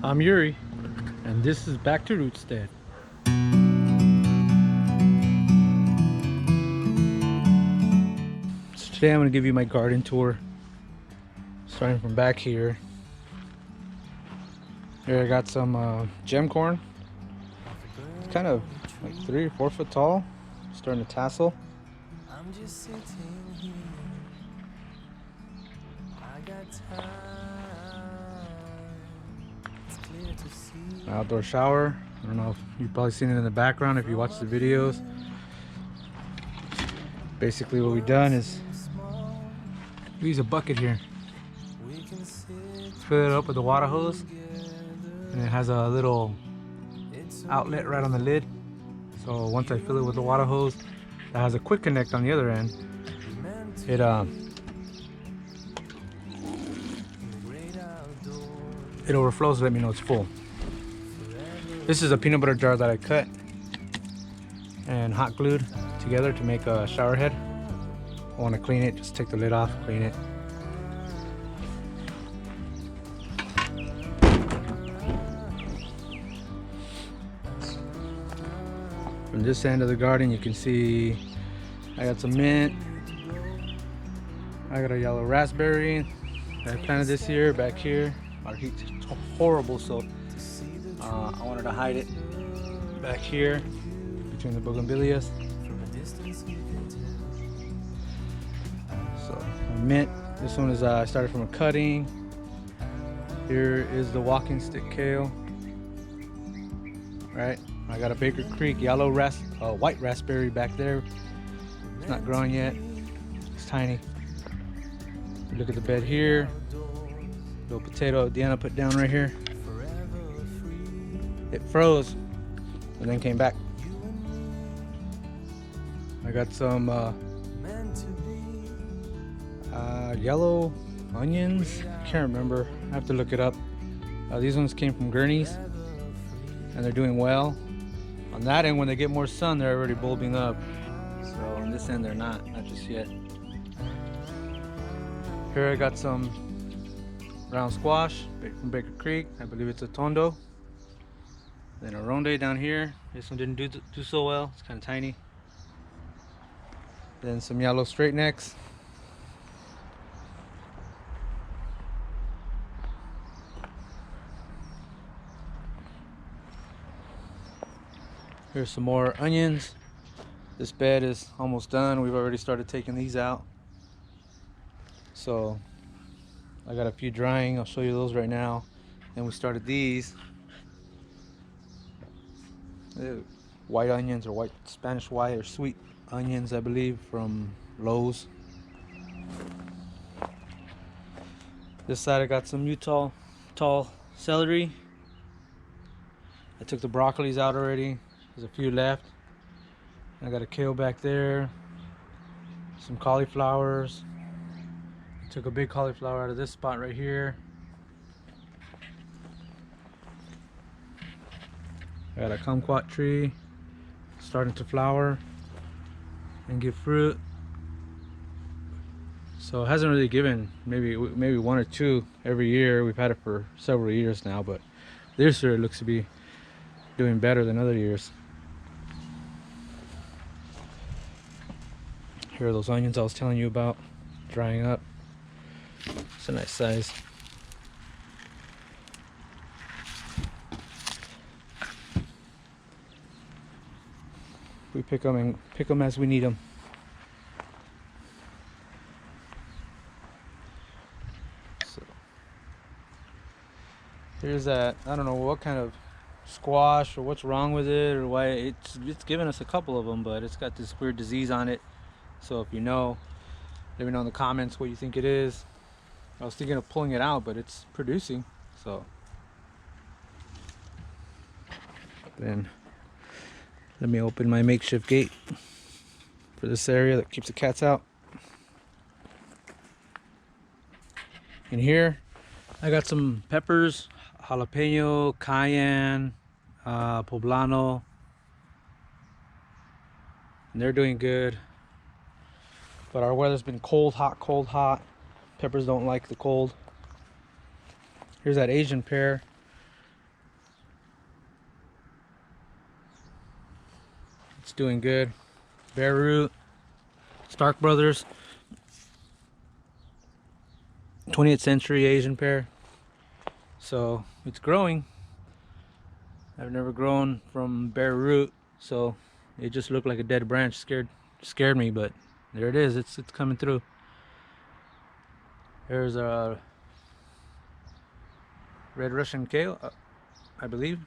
I'm Yuri, and this is Back to Rootstead. So today I'm going to give you my garden tour, starting from back here. Here I got some gem corn. It's kind of like 3 or 4 foot tall, starting to tassel. I'm just sitting here. I got time. It's clear to see. An outdoor shower. I don't know if you've probably seen it in the background if you watch the videos. Basically what we've done is we use a bucket here. Fill it up with the water hose, and it has a little outlet right on the lid. So once I fill it with the water hose, that has a quick connect on the other end. It overflows to let me know it's full. This is a peanut butter jar that I cut and hot glued together to make a shower head. I want to clean it, just take the lid off, clean it. From this end of the garden you can see I got some mint. I got a yellow raspberry that I planted this year back here. Our heat's horrible, so I wanted to hide it back here between the bougainvilleas. So mint, this one is I started from a cutting. Here is the walking stick kale. Right, I got a Baker Creek yellow white raspberry back there. It's not growing yet, it's tiny. Look at the bed here. Little potato Deanna put down right here. It froze and then came back. I got some yellow onions. I can't remember. I have to look it up. These ones came from Gurney's and they're doing well. On that end, when they get more sun, they're already bulbing up. So on this end, they're not just yet. Here I got some round squash from Baker Creek. I believe it's a tondo. Then a ronde down here. This one didn't do so well. It's kind of tiny. Then some yellow straight necks. Here's some more onions. This bed is almost done. We've already started taking these out. So I got a few drying. I'll show you those right now. Then we started these. White onions, or white Spanish white, or sweet onions, I believe, from Lowe's. This side I got some tall celery. I took the broccolis out already. There's a few left. I got a kale back there. Some cauliflowers. I took a big cauliflower out of this spot right here. I got a kumquat tree starting to flower and give fruit. So it hasn't really given, maybe 1 or 2 every year. We've had it for several years now, but this year it looks to be doing better than other years. Here are those onions I was telling you about, drying up. It's a nice size. We pick them as we need them. So here's that. I don't know what kind of squash or what's wrong with it or why it's given us a couple of them, but it's got this weird disease on it. So if you know, let me know in the comments what you think it is. I was thinking of pulling it out, but it's producing. So then let me open my makeshift gate for this area that keeps the cats out. In here I got some peppers, jalapeno, cayenne, poblano, and they're doing good. But our weather's been cold, hot. Peppers don't like the cold. Here's that Asian pear. It's doing good. Bare root, Stark Brothers, 20th century Asian pear. So it's growing. I've never grown from bare root, so it just looked like a dead branch. Scared me, but there it is. It's coming through. There's a red Russian kale, I believe.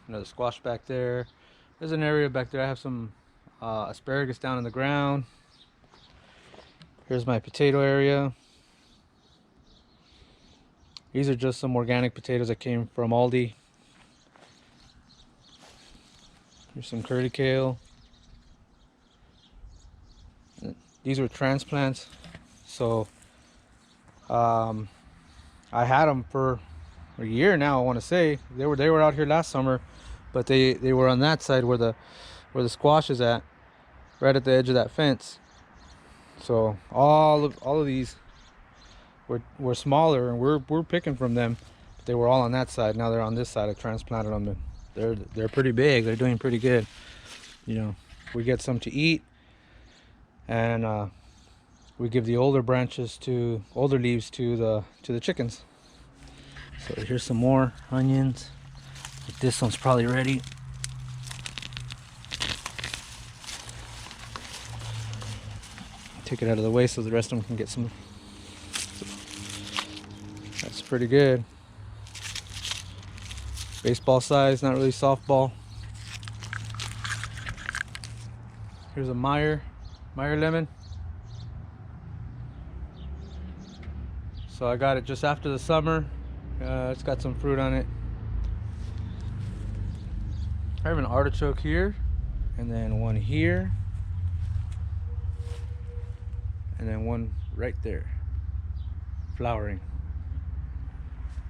Another squash back there. There's an area back there. I have some asparagus down in the ground. Here's my potato area. These are just some organic potatoes that came from Aldi. Here's some curly kale. These were transplants, so I had them for a year now. I want to say they were out here last summer, but they were on that side where the squash is at, right at the edge of that fence. So all of these were smaller, and we're picking from them. But they were all on that side. Now they're on this side. I transplanted them, and they're pretty big. They're doing pretty good. You know, we get some to eat, and we give the older leaves to the chickens. So here's some more onions. This one's probably ready. Take it out of the way so the rest of them can get some. That's pretty good. Baseball size, not really softball. Here's a Meyer lemon. So I got it just after the summer. It's got some fruit on it. I have an artichoke here, and then one here, and then one right there, flowering.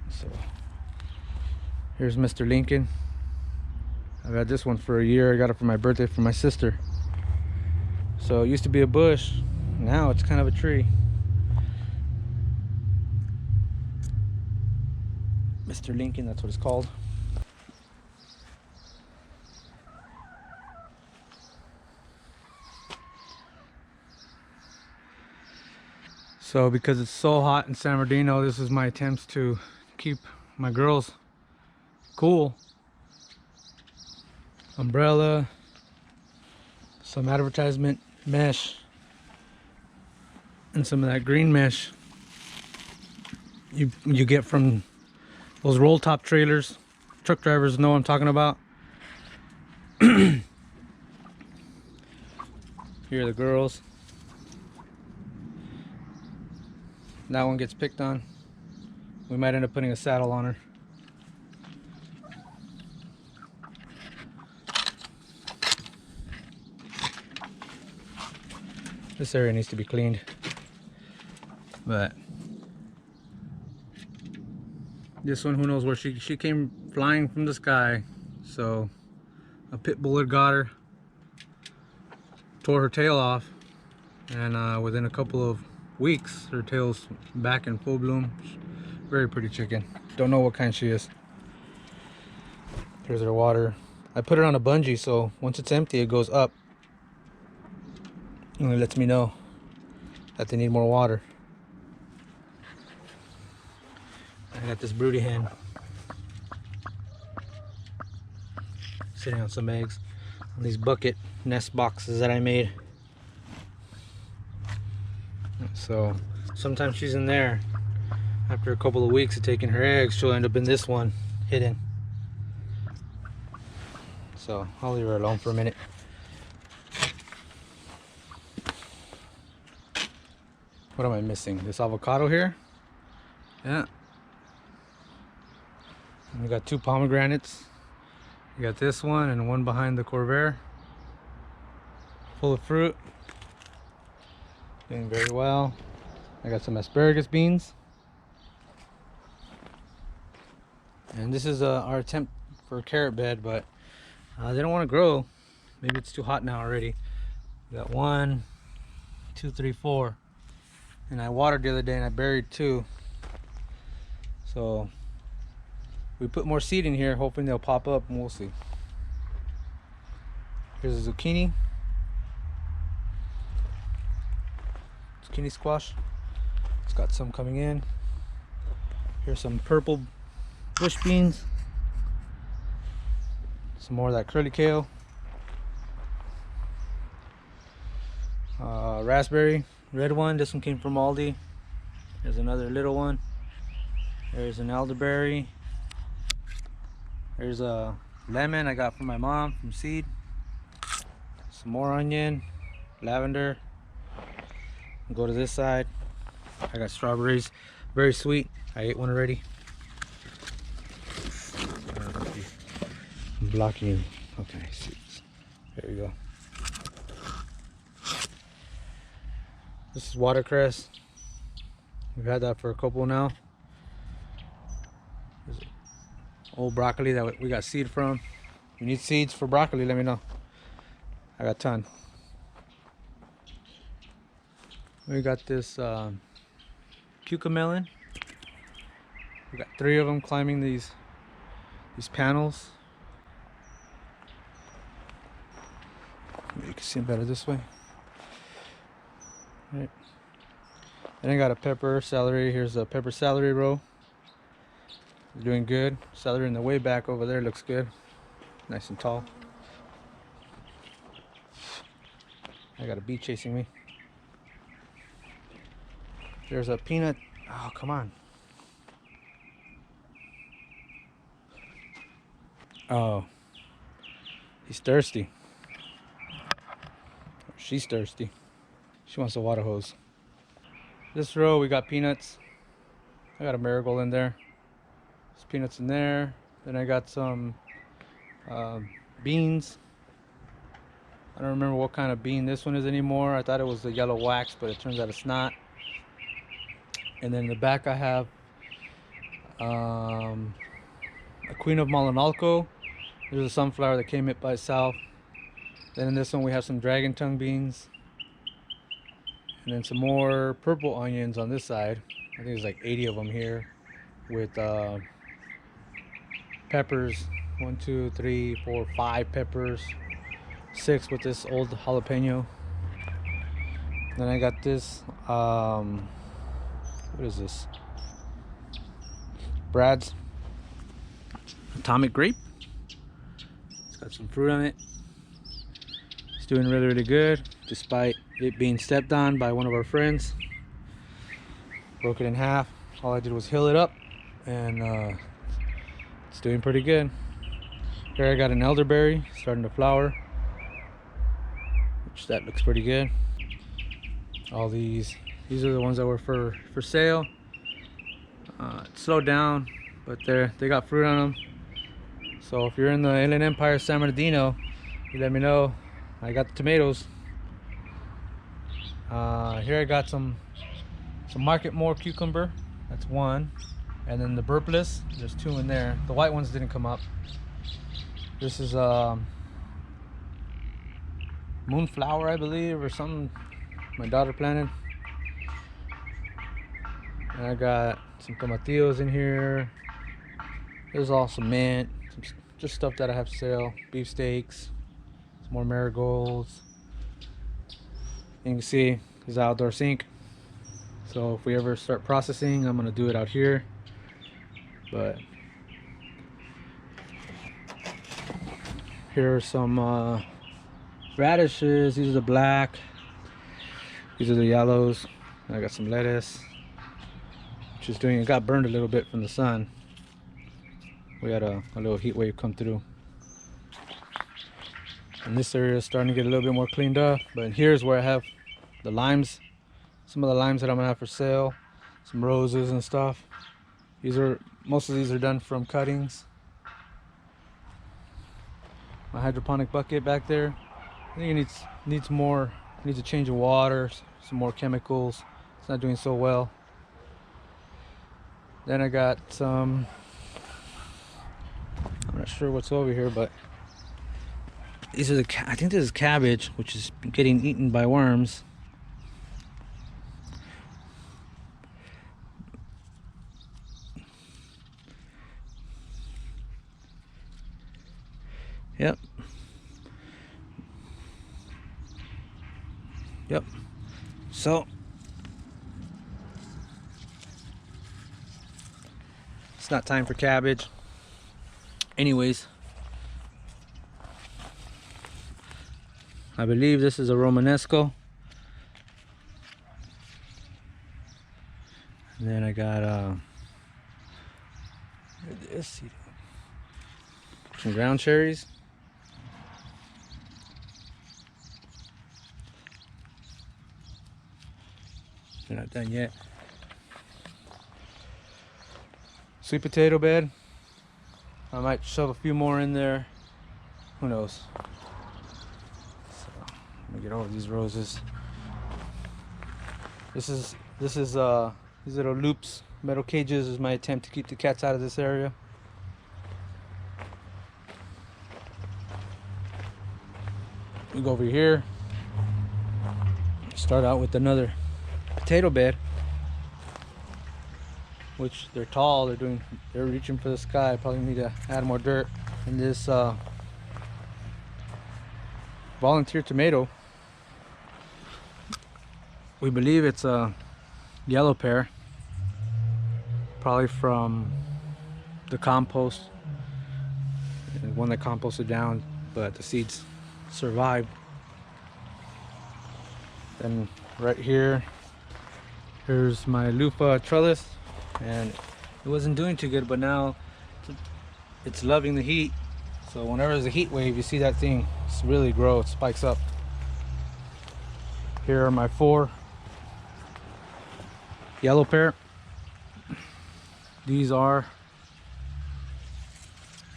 So here's Mr. Lincoln. I've had this one for a year. I got it for my birthday from my sister. So it used to be a bush, now it's kind of a tree. Mr. Lincoln, that's what it's called. So because it's so hot in San Bernardino, this is my attempts to keep my girls cool. Umbrella, some advertisement mesh, and some of that green mesh you get from those roll top trailers. Truck drivers know what I'm talking about. Here are the girls. That one gets picked on. We might end up putting a saddle on her. This area needs to be cleaned, but this one, who knows where she came flying from the sky. So a pit bull had got her, tore her tail off, and within a couple of weeks her tail's back in full bloom. Very pretty chicken. Don't know what kind she is. Here's her water. I put it on a bungee, so once it's empty it goes up and it lets me know that they need more water. I got this broody hen sitting on some eggs on these bucket nest boxes that I made. So sometimes she's in there. After a couple of weeks of taking her eggs, she'll end up in this one hidden. So I'll leave her alone for a minute. What am I missing? This avocado here? Yeah. And we got two pomegranates. We got this one and one behind the Corvair, full of fruit. Doing very well. I got some asparagus beans. And this is our attempt for a carrot bed, but they don't want to grow. Maybe it's too hot now already. We got 1, 2, 3, 4. And I watered the other day and I buried 2. So we put more seed in here, hoping they'll pop up, and we'll see. Here's a zucchini squash. It's got some coming in. Here's some purple bush beans. Some more of that curly kale. Raspberry, red one. This one came from Aldi. There's another little one. There's an elderberry. There's a lemon I got from my mom from seed. Some more onion, lavender. Go to this side. I got strawberries, very sweet. I ate one already. I'm blocking. Okay, seeds. There you go. This is watercress. We've had that for a couple now. There's old broccoli that we got seed from. If you need seeds for broccoli, let me know. I got a ton. We got this cucamelon. We got 3 of them climbing these panels. Maybe you can see them better this way. Right. Then I got a pepper celery. Here's a pepper celery row. It's doing good. Celery in the way back over there looks good. Nice and tall. I got a bee chasing me. There's a peanut. Oh, come on. Oh, he's thirsty. She's thirsty. She wants a water hose. This row we got peanuts. I got a marigold in there. There's peanuts in there. Then I got some beans. I don't remember what kind of bean this one is anymore. I thought it was the yellow wax, but it turns out it's not. And then in the back I have a Queen of Malinalco. There's a sunflower that came it by itself. Then in this one we have some dragon tongue beans. And then some more purple onions on this side. I think there's like 80 of them here. With peppers. 1, 2, 3, 4, 5 peppers. 6 with this old jalapeno. Then I got this, what is this? Brad's Atomic Grape. It's got some fruit on it. It's doing really, really good, despite it being stepped on by one of our friends. Broke it in half. All I did was heal it up, and it's doing pretty good. Here I got an elderberry starting to flower, which that looks pretty good. All these are the ones that were for sale. It slowed down, but they got fruit on them. So if you're in the Inland Empire, San Bernardino, you let me know. I got the tomatoes. Here I got some Market More cucumber. That's 1. And then the burpless, there's 2 in there. The white ones didn't come up. This is moonflower, I believe, or something my daughter planted. And I got some tomatillos in here. There's also mint, just stuff that I have to sell. Beefsteaks, some more marigolds. And you can see there's an outdoor sink. So if we ever start processing, I'm gonna do it out here. But here are some radishes. These are the black. These are the yellows. I got some lettuce, which is doing. It got burned a little bit from the sun. We had a little heat wave come through. And this area is starting to get a little bit more cleaned up. But here's where I have the limes. Some of the limes that I'm gonna have for sale. Some roses and stuff. Most of these are done from cuttings. My hydroponic bucket back there, I think it needs more. Needs a change of water, some more chemicals. It's not doing so well. Then I got some. I'm not sure what's over here, but these are I think this is cabbage, which is getting eaten by worms. Yep. So it's not time for cabbage. Anyways, I believe this is a Romanesco. And then I got this, some ground cherries. They're not done yet. Sweet potato bed. I might shove a few more in there. Who knows? So, let me get over these roses. This is these little loops, metal cages, is my attempt to keep the cats out of this area. We go over here. Start out with another potato bed, which they're tall. They're reaching for the sky. Probably need to add more dirt. And this volunteer tomato, we believe it's a yellow pear, probably from the compost, one that composted down, but the seeds survived. Then right here, here's my loofah trellis, and it wasn't doing too good, but now it's loving the heat. So whenever there's a heat wave, you see that thing really grow. It spikes up. Here are my 4 yellow pear. These are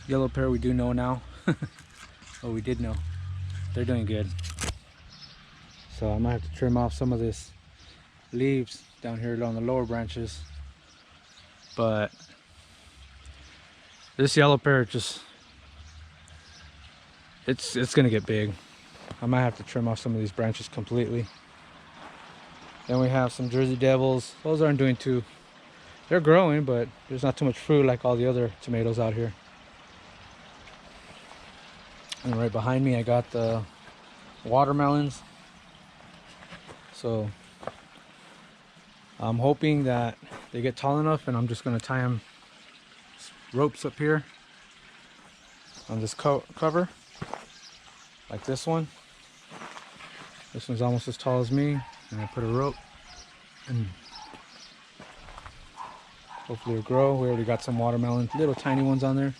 yellow pear. We do know now. Oh, we did know. They're doing good. So I might have to trim off some of this leaves down here along the lower branches. But this yellow pear just, it's gonna get big. I might have to trim off some of these branches completely. Then we have some Jersey Devils. Those aren't doing too, they're growing, but there's not too much fruit like all the other tomatoes out here. And right behind me I got the watermelons. So I'm hoping that they get tall enough, and I'm just gonna tie them ropes up here on this cover, like this one. This one's almost as tall as me, and I put a rope, and hopefully it'll grow. We already got some watermelon, little tiny ones on there.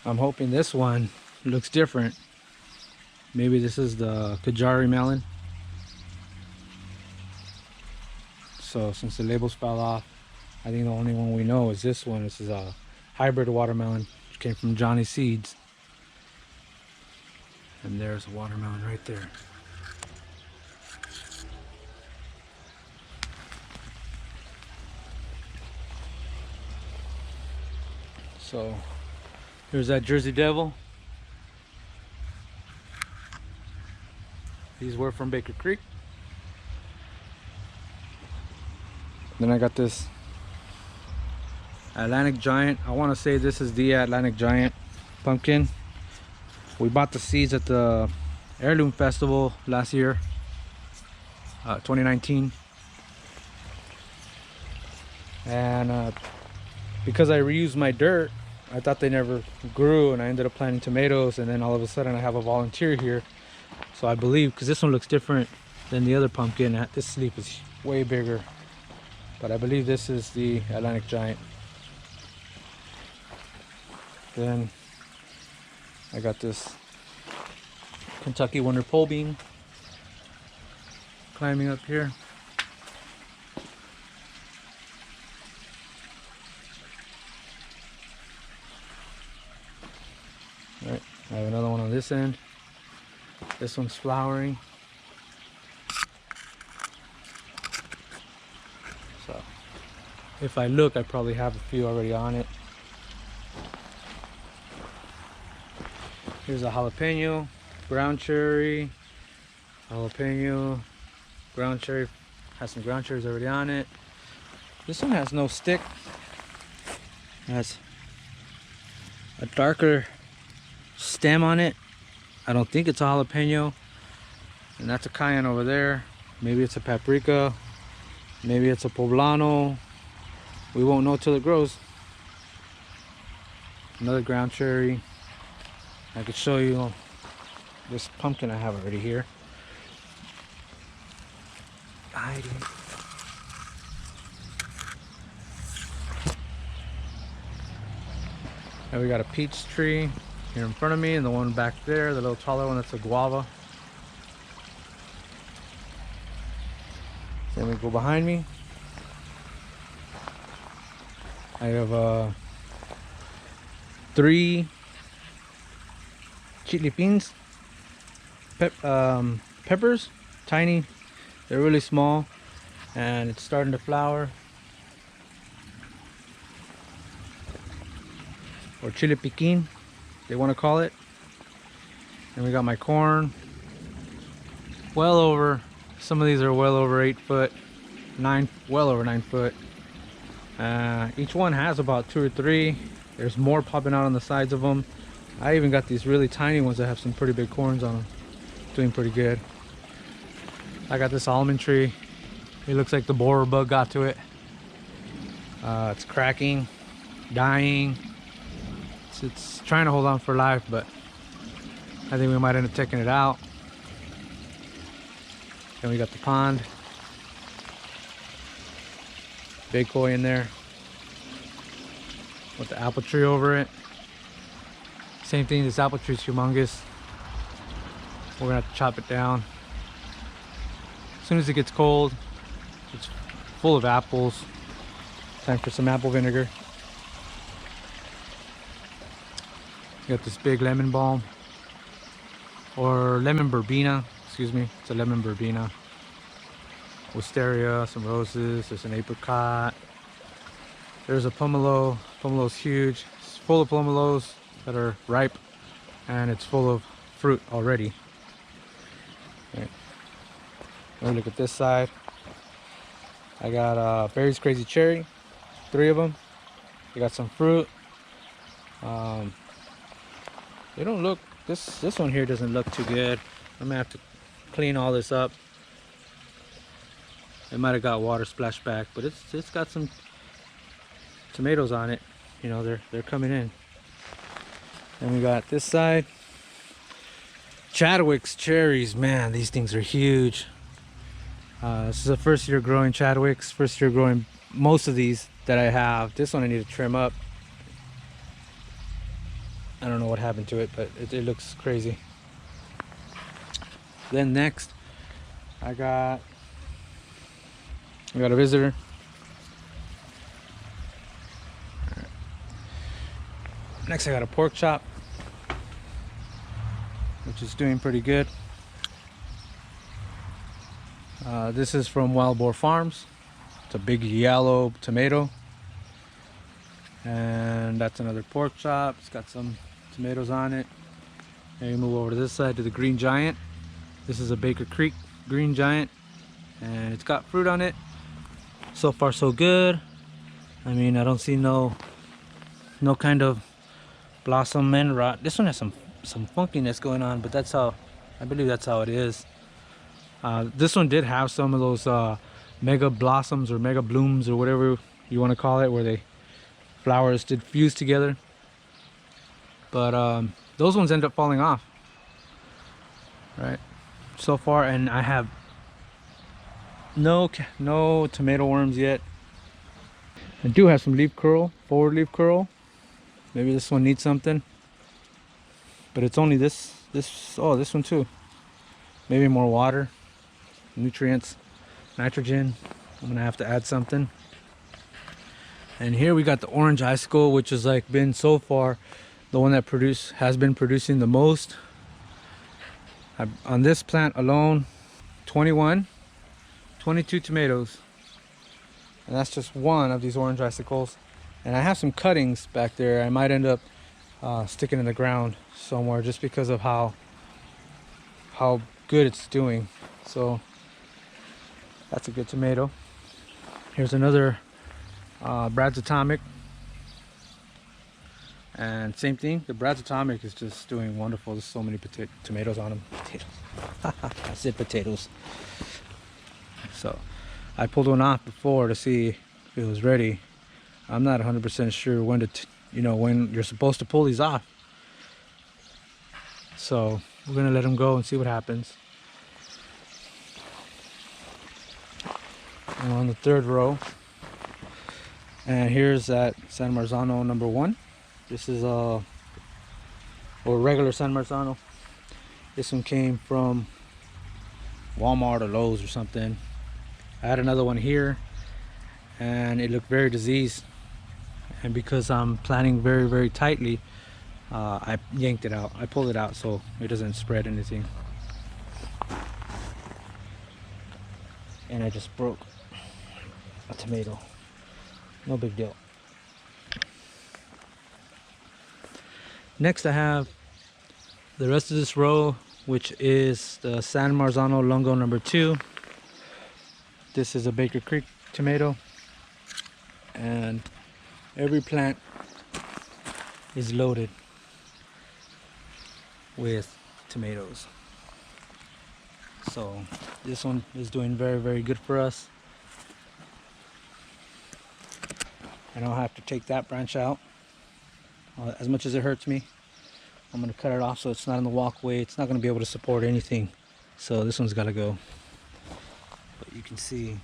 I'm hoping this one looks different. Maybe this is the Kajari melon. So since the labels fell off, I think the only one we know is this one. This is a hybrid watermelon, which came from Johnny Seeds. And there's a watermelon right there. So here's that Jersey Devil. These were from Baker Creek. Then I got this Atlantic Giant. I want to say this is the Atlantic Giant pumpkin. We bought the seeds at the Heirloom Festival last year, 2019. And because I reused my dirt, I thought they never grew, and I ended up planting tomatoes, and then all of a sudden I have a volunteer here. So I believe, because this one looks different than the other pumpkin, this leaf is way bigger, but I believe this is the Atlantic Giant. Then I got this Kentucky Wonder Pole Bean climbing up here. All right, I have another one on this end. This one's flowering. So if I look, I probably have a few already on it. Here's a jalapeno, ground cherry, jalapeno, ground cherry. Has some ground cherries already on it. This one has no stick. It has a darker stem on it. I don't think it's a jalapeno. And that's a cayenne over there. Maybe it's a paprika. Maybe it's a poblano. We won't know till it grows. Another ground cherry. I could show you this pumpkin I have already here. Hiding. And we got a peach tree here in front of me, and the one back there, the little taller one, that's a guava. Then we go behind me. I have 3 chili beans, peppers, tiny. They're really small, and it's starting to flower. Or chili piquin, they want to call it. And we got my corn. Well over, some of these are well over 8 foot, well over 9 foot. Each one has about 2 or 3. There's more popping out on the sides of them. I even got these really tiny ones that have some pretty big corns on them. Doing pretty good. I got this almond tree. It looks like the borer bug got to it. It's cracking, dying. It's trying to hold on for life, but I think we might end up taking it out. Then we got the pond. Big koi in there with the apple tree over it. Same thing, this apple tree is humongous. We're gonna have to chop it down. As soon as it gets cold, it's full of apples. Time for some apple vinegar. Got this big lemon balm, or lemon verbena, excuse me. It's a lemon verbena. Wisteria, some roses, there's an apricot. There's a pomelo. Pomelo's huge. It's full of pomelos that are ripe, and it's full of fruit already. Right. Let me look at this side. I got Berry's Crazy Cherry, 3 of them. They got some fruit. They don't look, this one here doesn't look too good. I'm gonna have to clean all this up. It might have got water splashed back, but it's got some tomatoes on it. You know, they're coming in. And we got this side. Chadwick's cherries, man, these things are huge. This is the first year growing Chadwick's, first year growing most of these that I have. This one I need to trim up. I don't know what happened to it, but it looks crazy. Then next, I got a visitor. Right. Next, I got a pork chop, which is doing pretty good. This is from Wild Boar Farms. It's a big yellow tomato. And that's another pork chop. It's got some tomatoes on it. And you move over to this side to the Green Giant. This is a Baker Creek Green Giant, and it's got fruit on it. So far so good. I mean, I don't see no kind of blossom and rot. This one has some funkiness going on, but that's how, I believe that's how it is. This one did have some of those mega blossoms or mega blooms or whatever you want to call it, where they flowers did fuse together, but those ones end up falling off, right? So far, and I have no tomato worms yet. I do have some leaf curl, forward leaf curl. Maybe this one needs something, but it's only this one too. Maybe more water, nutrients, nitrogen. I'm gonna have to add something. And here we got the orange icicle, which has like been so far the one that has been producing the most. On this plant alone, 22 tomatoes, and that's just one of these orange icicles. And I have some cuttings back there. I might end up sticking in the ground somewhere, just because of how good it's doing. So that's a good tomato. Here's another Brad's Atomic, And same thing, the Brad's Atomic is just doing wonderful. There's so many tomatoes on them. Potatoes. I said potatoes. So I pulled one off before to see if it was ready. I'm not 100% sure when to, when you're supposed to pull these off. So we're gonna let them go and see what happens. I'm on the third row. And here's that San Marzano number 1. This is or regular San Marzano. This one came from Walmart or Lowe's or something. I had another one here and it looked very diseased. And because I'm planting very, very tightly, I yanked it out. I pulled it out so it doesn't spread anything. And I just broke a tomato. No big deal. Next I have the rest of this row, which is the San Marzano Lungo number 2. This is a Baker Creek tomato. And every plant is loaded with tomatoes. So this one is doing very, very good for us. And I'll have to take that branch out. As much as it hurts me, I'm going to cut it off so it's not in the walkway. It's not going to be able to support anything. So this one's got to go. But you can see.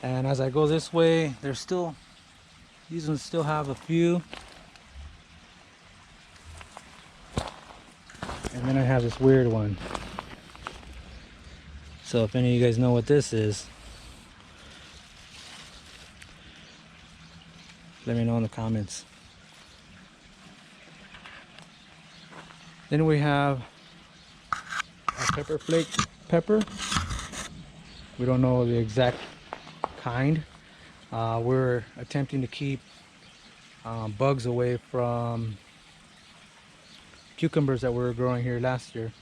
And as I go this way, these ones still have a few. And then I have this weird one. So if any of you guys know what this is, let me know in the comments. Then we have a pepper flake pepper. We don't know the exact kind. We're attempting to keep bugs away from cucumbers that we were growing here last year.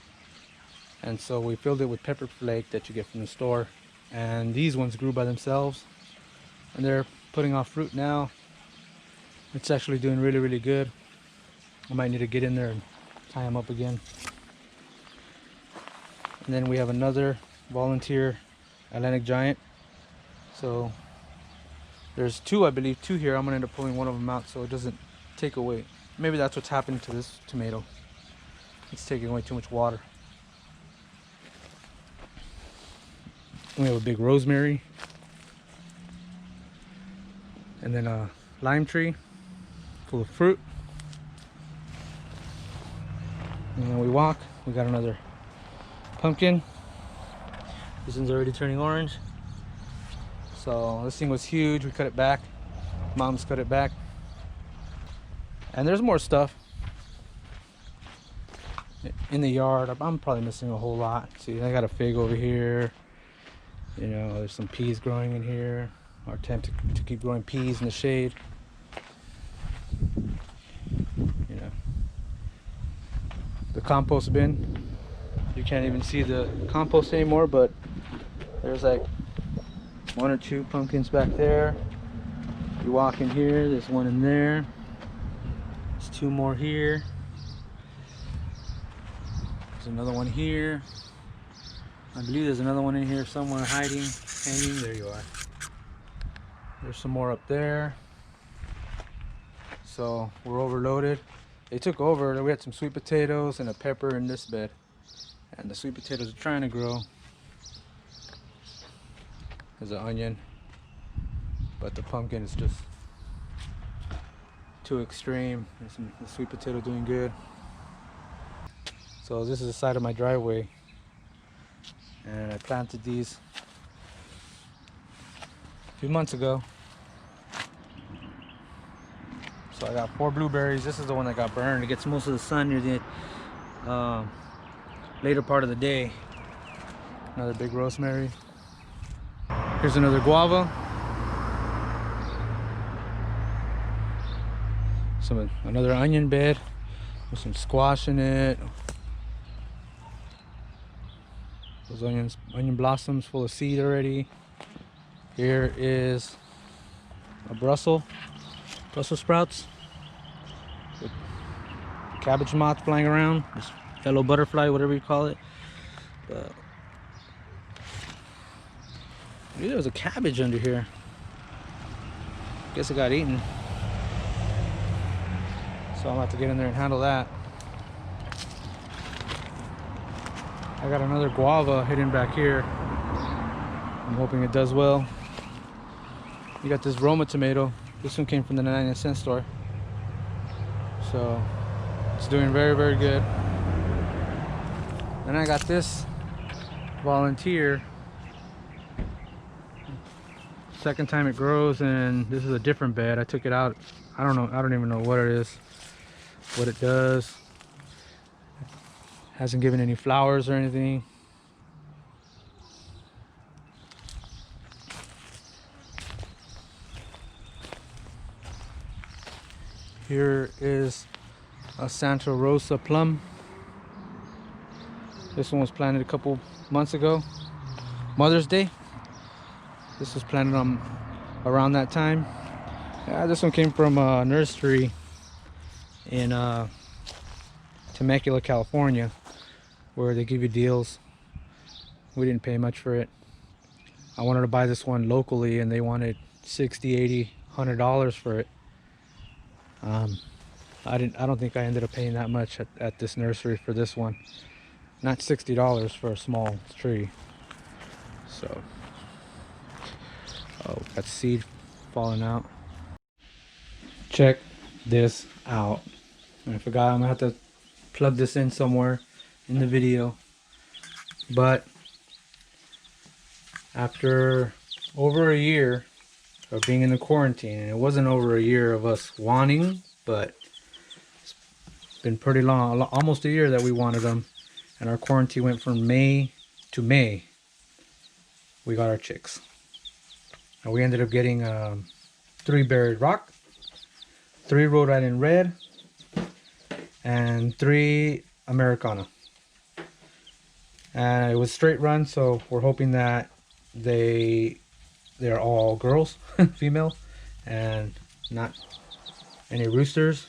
And so we filled it with pepper flake that you get from the store. And these ones grew by themselves. And they're putting off fruit now. It's actually doing really, really good. I might need to get in there and tie them up again. And then we have another volunteer Atlantic Giant. So there's two, I believe, two here. I'm gonna end up pulling one of them out so it doesn't take away. Maybe that's what's happening to this tomato. It's taking away too much water. We have a big rosemary. And then a lime tree full of fruit. And then we walk, we got another pumpkin. This one's already turning orange. So this thing was huge, we cut it back. Mom's cut it back. And there's more stuff in the yard. I'm probably missing a whole lot. See, I got a fig over here. You know, there's some peas growing in here. Our attempt to keep growing peas in the shade. You know, the compost bin. You can't even see the compost anymore, but there's like 1 or 2 pumpkins back there. You walk in here, there's one in there. There's 2 more here. There's another one here. I believe there's another one in here somewhere hiding, hanging. There you are. There's some more up there. So we're overloaded. They took over. We had some sweet potatoes and a pepper in this bed. And the sweet potatoes are trying to grow. There's an onion. But the pumpkin is just too extreme. There's the sweet potato doing good. So this is the side of my driveway. And I planted these a few months ago. So I got 4 blueberries. This is the one that got burned. It gets most of the sun near the later part of the day. Another big rosemary. Here's another guava. Another onion bed with some squash in it. Those onion blossoms full of seed already. Here is Brussels sprouts with cabbage moth flying around, this yellow butterfly, whatever you call it. But maybe there was a cabbage under here. Guess it got eaten. So I'm gonna have to get in there and handle that. I got another guava hidden back here. I'm hoping it does well. You got this Roma tomato. This one came from the 99-cent store. So it's doing very, very good. Then I got this volunteer. Second time it grows, and this is a different bed. I took it out. I don't know. I don't even know what it is, what it does. Hasn't given any flowers or anything. Here is a Santa Rosa plum. This one was planted a couple months ago, Mother's Day. This was planted on around that time. Yeah, this one came from a nursery in Temecula, California, where they give you deals. We didn't pay much for it. I wanted to buy this one locally, and they wanted $60, $80, $100 for it. I don't think I ended up paying that much at this nursery for this one. Not $60 for a small tree. So, oh, got seed falling out. Check this out. I forgot, I'm gonna have to plug this in somewhere in the video. But after over a year of being in the quarantine, and it wasn't over a year of us wanting, but it's been pretty long, almost a year that we wanted them, and our quarantine went from May to May. We got our chicks, and we ended up getting 3 Buried Rock, 3 Rhode Island Red, and 3 Americana. And it was straight run, so we're hoping that they're all girls, female, and not any roosters.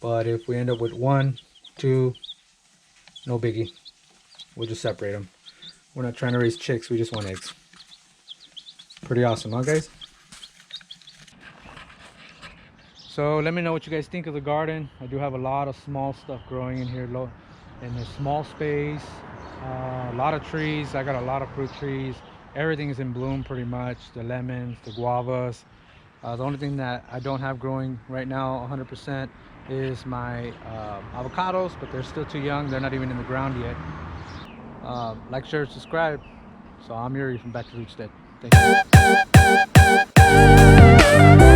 But if we end up with 1, 2, no biggie. We'll just separate them. We're not trying to raise chicks, we just want eggs. Pretty awesome, huh guys? So let me know what you guys think of the garden. I do have a lot of small stuff growing in here, in this small space. A lot of trees. I got a lot of fruit trees. Everything is in bloom pretty much. The lemons, the guavas. The only thing that I don't have growing right now 100% is my avocados, but they're still too young. They're not even in the ground yet. Like, share, subscribe. So I'm Yuri from Back to Rootstead. Thank you.